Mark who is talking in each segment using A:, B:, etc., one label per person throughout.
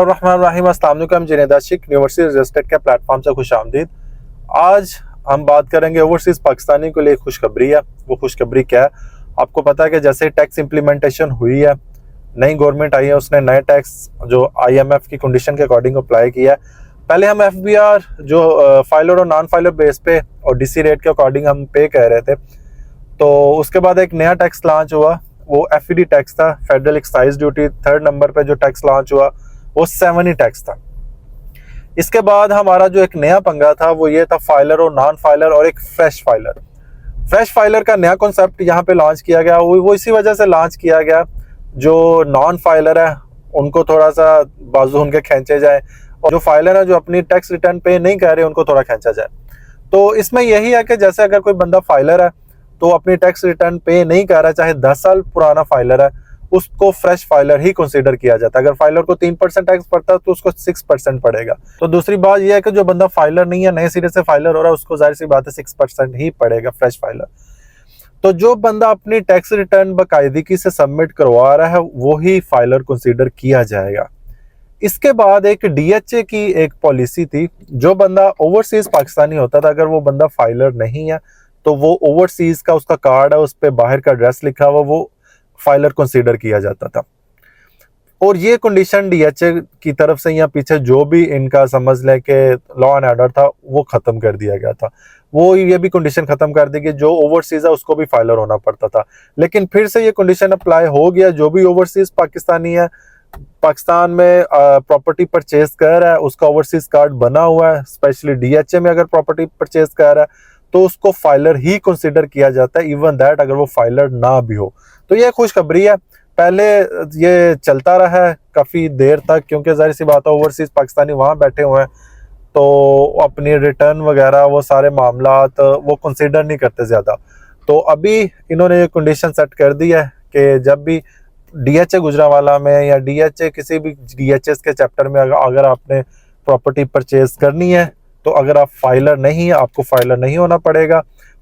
A: रहीम अस्सलाम वालेकुम जुनैद आशिक university real estate के प्लेटफॉर्म से खुश आमदीद। आज हम बात करेंगे ओवरसीज़ पाकिस्तानी के लिए खुशखबरी है। वो खुशखबरी क्या है? आपको पता है कि जैसे टैक्स इम्प्लीमेंटेशन हुई है, नई गवर्नमेंट आई है, उसने नए टैक्स जो IMF की कंडीशन के अकॉर्डिंग अप्लाई किया है। पहले हम FBR जो फाइलर और नॉन फाइलर बेस पे और DC रेट के अकॉर्डिंग हम पे कह रहे थे, तो उसके बाद एक नया टैक्स लॉन्च हुआ, वो FED टैक्स था, federal excise duty. Third number पे जो टैक्स लॉन्च हुआ वो 7 टैक्स था। इसके बाद हमारा जो एक नया पंगा था वो ये था फाइलर और नॉन फाइलर और एक फ्रेश फाइलर। फ्रेश फाइलर का नया कॉन्सेप्ट यहाँ पे लॉन्च किया गया, वो इसी वजह से लॉन्च किया गया, जो नॉन फाइलर है उनको थोड़ा सा बाजू उनके खींचे जाए और जो फाइलर है जो अपनी टैक्स रिटर्न पे नहीं कर रहे उनको थोड़ा खींचा जाए। तो इसमें यही है कि जैसे अगर कोई बंदा फाइलर है तो अपनी टैक्स रिटर्न पे नहीं कर रहा, चाहे 10 साल पुराना फाइलर है, उसको फ्रेश फाइलर ही कंसीडर किया जाता है। अगर फाइलर को 3% टैक्स पड़ता है तो उसको 6% पड़ेगा। तो दूसरी बात यह है कि जो बंदा फाइलर नहीं है, नए सिरे से फाइलर हो रहा है, उसको जाहिर सी बात है 6% ही पड़ेगा फ्रेश फाइलर। तो जो बंदा अपनी टैक्स रिटर्न बाकायदगी से सबमिट करवा रहा है वो ही फाइलर कंसीडर किया जाएगा। इसके बाद एक DHA की एक पॉलिसी थी, जो बंदा ओवरसीज पाकिस्तानी होता था, अगर वो बंदा फाइलर नहीं है तो वो ओवरसीज का उसका कार्ड है, उस पर बाहर का एड्रेस लिखा हुआ, वो फाइलर कंसीडर किया जाता था। और ये कंडीशन DHA की तरफ से या पीछे जो भी इनका समझ लें कि लॉ एंड ऑर्डर था वो खत्म कर दिया गया था। वो ये भी कंडीशन खत्म कर दी कि जो ओवरसीज है उसको भी फाइलर होना पड़ता था। लेकिन फिर से ये कंडीशन अप्लाई हो गया, जो भी ओवरसीज पाकिस्तानी है, पाकिस्तान में प्रॉपर्टी परचेज कर रहा है, उसका ओवरसीज कार्ड बना हुआ है, स्पेशली DHA में अगर प्रॉपर्टी परचेज कर रहा है तो उसको फाइलर ही कंसीडर किया जाता है, इवन दैट अगर वो फाइलर ना भी हो। तो ये खुशखबरी है। पहले ये चलता रहा है काफ़ी देर तक, क्योंकि जाहिर सी बात है ओवरसीज पाकिस्तानी वहाँ बैठे हुए हैं तो अपनी रिटर्न वगैरह वो सारे मामलात वो कंसीडर नहीं करते ज़्यादा। तो अभी इन्होंने ये कंडीशन सेट कर दी है कि जब भी DHA गुजरांवाला में या DHA किसी भी DHS के चैप्टर में अगर आपने प्रॉपर्टी परचेज करनी है तो अगर आप फाइलर नहीं है, आपको फाइलर नहीं होना पड़ेगा।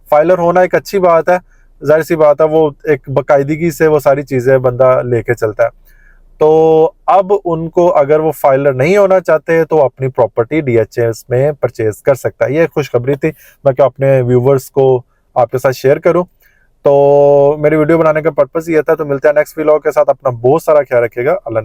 A: फाइलर होना एक अच्छी बात है, जाहिर सी बात है, वो एक बाकायदगी से वो सारी चीज़ें बंदा लेके चलता है। तो अब उनको अगर वो फाइलर नहीं होना चाहते तो अपनी प्रॉपर्टी DHS में परचेज कर सकता है। ये खुशखबरी थी, मैं क्या अपने व्यूवर्स को आपके साथ शेयर करूं। तो मेरी वीडियो बनाने का पर्पस ये था। तो मिलते हैं नेक्स्ट व्लॉग के साथ। अपना बहुत सारा ख्याल रखिएगा। अल्लाह।